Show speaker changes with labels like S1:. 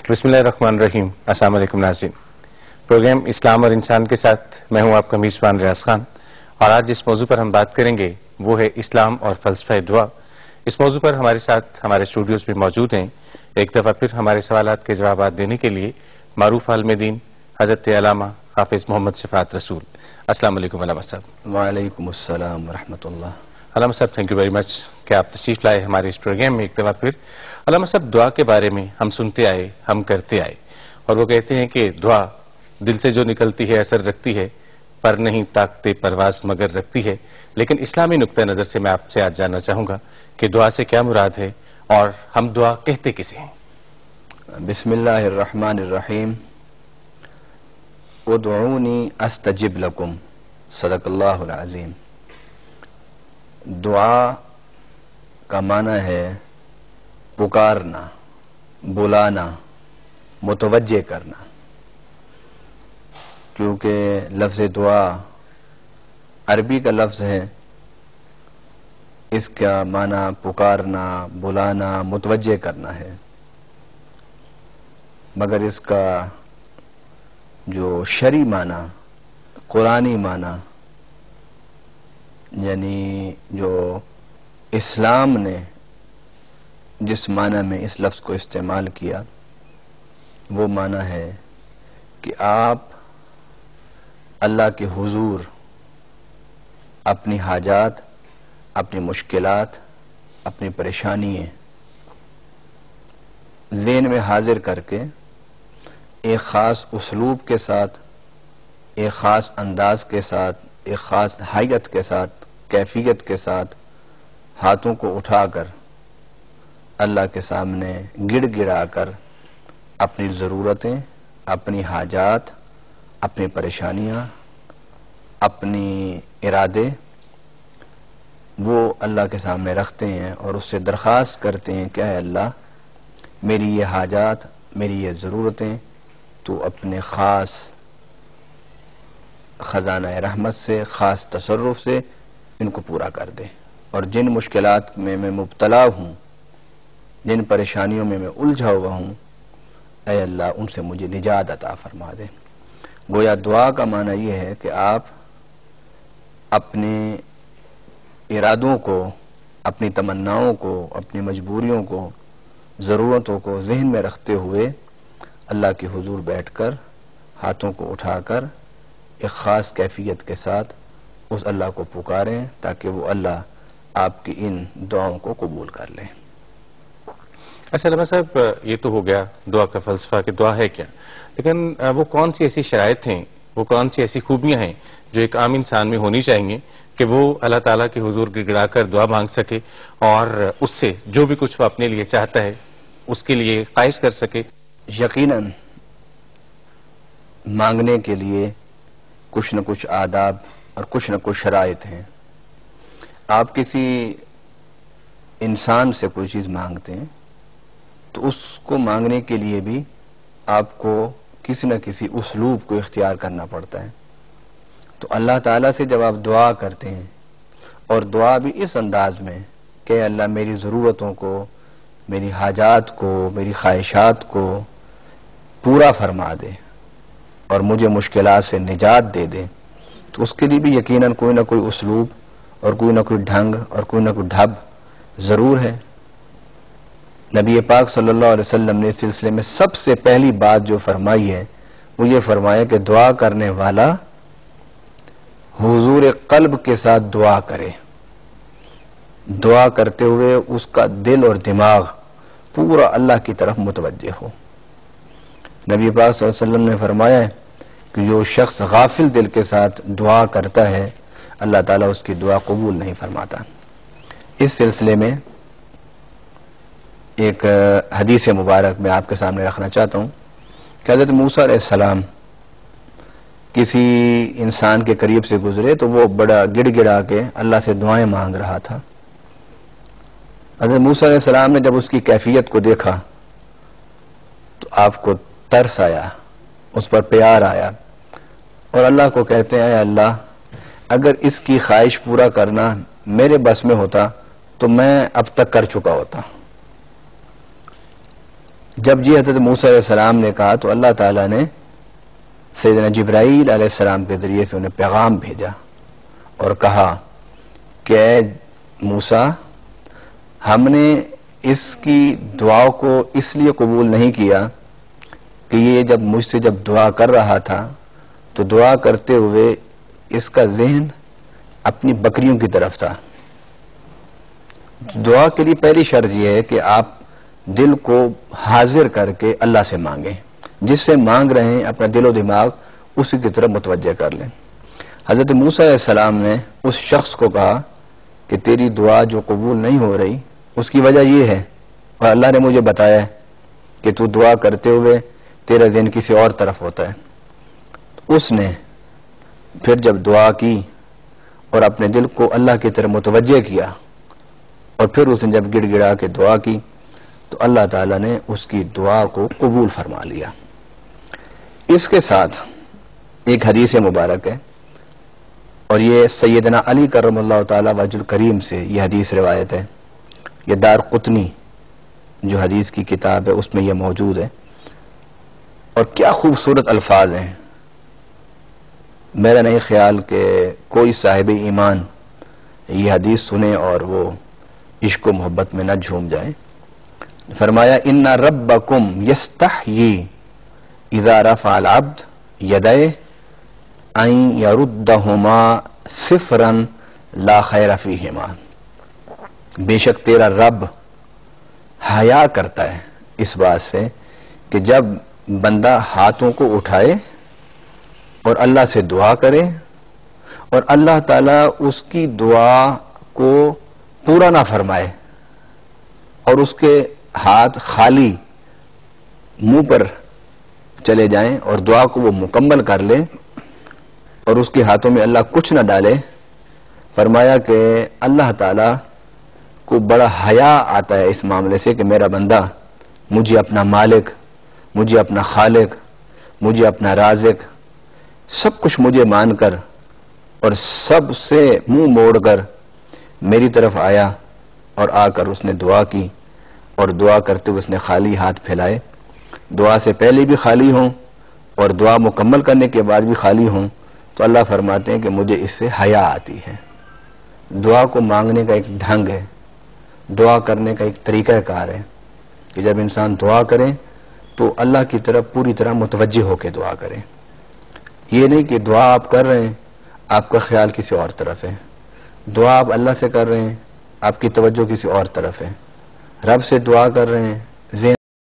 S1: بسم اللہ الرحمن الرحیم۔ السلام علیکم ناظرین، پروگرام اسلام اور انسان کے ساتھ میں ہوں آپ کا میزبان ریاض خان، اور آج جس موضوع پر ہم بات کریں گے وہ ہے اسلام اور فلسفہ دعا۔ اس موضوع پر ہمارے ساتھ ہمارے اسٹوڈیوز بھی موجود ہیں۔ ایک دفعہ پھر ہمارے سوالات کے جوابات دینے کے لیے معروف عالم دین حضرت علامہ حافظ محمد شفاعت رسول۔ السلام علیکم علامہ صاحب۔
S2: وعلیکم السلام ورحمۃ اللہ۔
S1: علامہ صاحب تھینک یو ویری مچ کہ آپ تشریف لائے ہمارے اس پروگرام میں ایک دفعہ پھر۔ علامہ صاحب، دعا کے بارے میں ہم سنتے آئے، ہم کرتے آئے، اور وہ کہتے ہیں کہ دعا دل سے جو نکلتی ہے اثر رکھتی ہے، پر نہیں طاقت پرواز مگر رکھتی ہے۔ لیکن اسلامی نقطہ نظر سے میں آپ سے آج جاننا چاہوں گا کہ دعا سے کیا مراد ہے اور ہم دعا کہتے کسے ہیں؟
S2: بسم اللہ الرحمن الرحیم۔ ادعونی استجب لکم، صدق اللہ العظیم۔ دعا کا معنی ہے پکارنا، بلانا، متوجہ کرنا، کیونکہ لفظ دعا عربی کا لفظ ہے، اس کا معنی پکارنا، بلانا، متوجہ کرنا ہے، مگر اس کا جو شرعی معنی، قرآنی معنی، یعنی جو اسلام نے جس معنی میں اس لفظ کو استعمال کیا وہ معنی ہے کہ آپ اللہ کے حضور اپنی حاجات، اپنی مشکلات، اپنی پریشانیاں ذہن میں حاضر کر کے ایک خاص اسلوب کے ساتھ، ایک خاص انداز کے ساتھ، ایک خاص حیت کے ساتھ، کیفیت کے ساتھ ہاتھوں کو اٹھا کر اللہ کے سامنے گڑ گڑا کر اپنی ضرورتیں، اپنی حاجات، اپنی پریشانیاں، اپنی ارادے وہ اللہ کے سامنے رکھتے ہیں اور اس سے درخواست کرتے ہیں کہ اے اللہ، میری یہ حاجات، میری یہ ضرورتیں تو اپنے خاص خزانہ رحمت سے، خاص تصرف سے ان کو پورا کر دے، اور جن مشکلات میں میں مبتلا ہوں، جن پریشانیوں میں الجھا ہوا ہوں، اے اللہ ان سے مجھے نجات عطا فرما دے۔ گویا دعا کا معنی یہ ہے کہ آپ اپنے ارادوں کو، اپنی تمناؤں کو، اپنی مجبوریوں کو، ضرورتوں کو ذہن میں رکھتے ہوئے اللہ کے حضور بیٹھ کر ہاتھوں کو اٹھا کر ایک خاص کیفیت کے ساتھ اس اللہ کو پکاریں تاکہ وہ اللہ آپ کی ان دعاؤں کو قبول کر لیں۔
S1: اچھا علامہ صاحب، یہ تو ہو گیا دعا کا فلسفہ کہ دعا ہے کیا، لیکن وہ کون سی ایسی شرائط ہیں، وہ کون سی ایسی خوبیاں ہیں جو ایک عام انسان میں ہونی چاہیے کہ وہ اللہ تعالیٰ کے حضور گڑگڑا کر دعا مانگ سکے اور اس سے جو بھی کچھ وہ اپنے لیے چاہتا ہے اس کے لیے خواہش کر سکے؟
S2: یقیناً مانگنے کے لیے کچھ نہ کچھ آداب اور کچھ نہ کچھ شرائط ہیں۔ آپ کسی انسان سے کوئی چیز مانگتے ہیں تو اس کو مانگنے کے لیے بھی آپ کو کسی نہ کسی اسلوب کو اختیار کرنا پڑتا ہے۔ تو اللہ تعالیٰ سے جب آپ دعا کرتے ہیں، اور دعا بھی اس انداز میں کہ اللہ میری ضرورتوں کو، میری حاجات کو، میری خواہشات کو پورا فرما دے اور مجھے مشکلات سے نجات دے دے، تو اس کے لیے بھی یقیناً کوئی نہ کوئی اسلوب اور کوئی نہ کوئی ڈھنگ اور کوئی نہ کوئی ڈھب ضرور ہے۔ نبی پاک صلی اللہ علیہ وسلم نے اس سلسلے میں سب سے پہلی بات جو فرمائی ہے وہ یہ فرمایا کہ دعا کرنے والا حضور قلب کے ساتھ دعا کرے، دعا کرتے ہوئے اس کا دل اور دماغ پورا اللہ کی طرف متوجہ ہو۔ نبی پاک صلی اللہ علیہ وسلم نے فرمایا ہے کہ جو شخص غافل دل کے ساتھ دعا کرتا ہے اللہ تعالیٰ اس کی دعا قبول نہیں فرماتا۔ اس سلسلے میں ایک حدیث مبارک میں آپ کے سامنے رکھنا چاہتا ہوں کہ حضرت موسیٰ علیہ السلام کسی انسان کے قریب سے گزرے تو وہ بڑا گڑ گڑا کے اللہ سے دعائیں مانگ رہا تھا۔ حضرت موسیٰ علیہ السلام نے جب اس کی کیفیت کو دیکھا تو آپ کو ترس آیا، اس پر پیار آیا، اور اللہ کو کہتے ہیں اے اللہ، اگر اس کی خواہش پورا کرنا میرے بس میں ہوتا تو میں اب تک کر چکا ہوتا۔ جب یہ حضرت موسیٰ علیہ السلام نے کہا تو اللہ تعالیٰ نے سیدنا جبرائیل علیہ السلام کے ذریعے سے انہیں پیغام بھیجا اور کہا کہ اے موسیٰ، ہم نے اس کی دعا کو اس لیے قبول نہیں کیا کہ یہ جب مجھ سے جب دعا کر رہا تھا تو دعا کرتے ہوئے اس کا ذہن اپنی بکریوں کی طرف تھا. دعا کے لیے پہلی شرط یہ ہے کہ آپ دل کو حاضر کر کے اللہ سے مانگیں، جس سے مانگ رہے ہیں اپنا دل و دماغ اسی کی طرف متوجہ کر لیں. حضرت موسیٰ علیہ السلام نے اس شخص کو کہا کہ تیری دعا جو قبول نہیں ہو رہی اس کی وجہ یہ ہے، اور اللہ نے مجھے بتایا ہے کہ تو دعا کرتے ہوئے تیرا ذہن کسی اور طرف ہوتا ہے. اس نے پھر جب دعا کی اور اپنے دل کو اللہ کی طرف متوجہ کیا اور پھر اس نے جب گڑ گڑا کے دعا کی تو اللہ تعالیٰ نے اس کی دعا کو قبول فرما لیا. اس کے ساتھ ایک حدیث مبارک ہے، اور یہ سیدنا علی کرم اللہ تعالیٰ وجہ الکریم سے یہ حدیث روایت ہے. یہ دار قطنی جو حدیث کی کتاب ہے اس میں یہ موجود ہے، اور کیا خوبصورت الفاظ ہیں. میرا نہیں خیال کہ کوئی صاحب ایمان یہ حدیث سنے اور وہ عشق و محبت میں نہ جھوم جائے. فرمایا ان ربکم یستحیی اذا رفع العبد یدیہ ان یردہما صفرا لا خیر فیہما. بے شک تیرا رب حیا کرتا ہے اس بات سے کہ جب بندہ ہاتھوں کو اٹھائے اور اللہ سے دعا کرے اور اللہ تعالیٰ اس کی دعا کو پورا نہ فرمائے اور اس کے ہاتھ خالی منہ پر چلے جائیں اور دعا کو وہ مکمل کر لے اور اس کے ہاتھوں میں اللہ کچھ نہ ڈالے. فرمایا کہ اللہ تعالیٰ کو بڑا حیا آتا ہے اس معاملے سے کہ میرا بندہ مجھے اپنا مالک، مجھے اپنا خالق، مجھے اپنا رازق سب کچھ مجھے مان کر اور سب سے منہ موڑ کر میری طرف آیا اور آ کر اس نے دعا کی، اور دعا کرتے ہوئے اس نے خالی ہاتھ پھیلائے. دعا سے پہلے بھی خالی ہوں اور دعا مکمل کرنے کے بعد بھی خالی ہوں تو اللہ فرماتے ہیں کہ مجھے اس سے حیا آتی ہے. دعا کو مانگنے کا ایک ڈھنگ ہے، دعا کرنے کا ایک طریقہ کار ہے کہ جب انسان دعا کرے تو اللہ کی طرف پوری طرح متوجہ ہو کے دعا کرے. یہ نہیں کہ دعا آپ کر رہے ہیں آپ کا خیال کسی اور طرف ہے، دعا آپ اللہ سے کر رہے ہیں آپ کی توجہ کسی اور طرف ہے. رب سے دعا کر رہے ہیں ذہن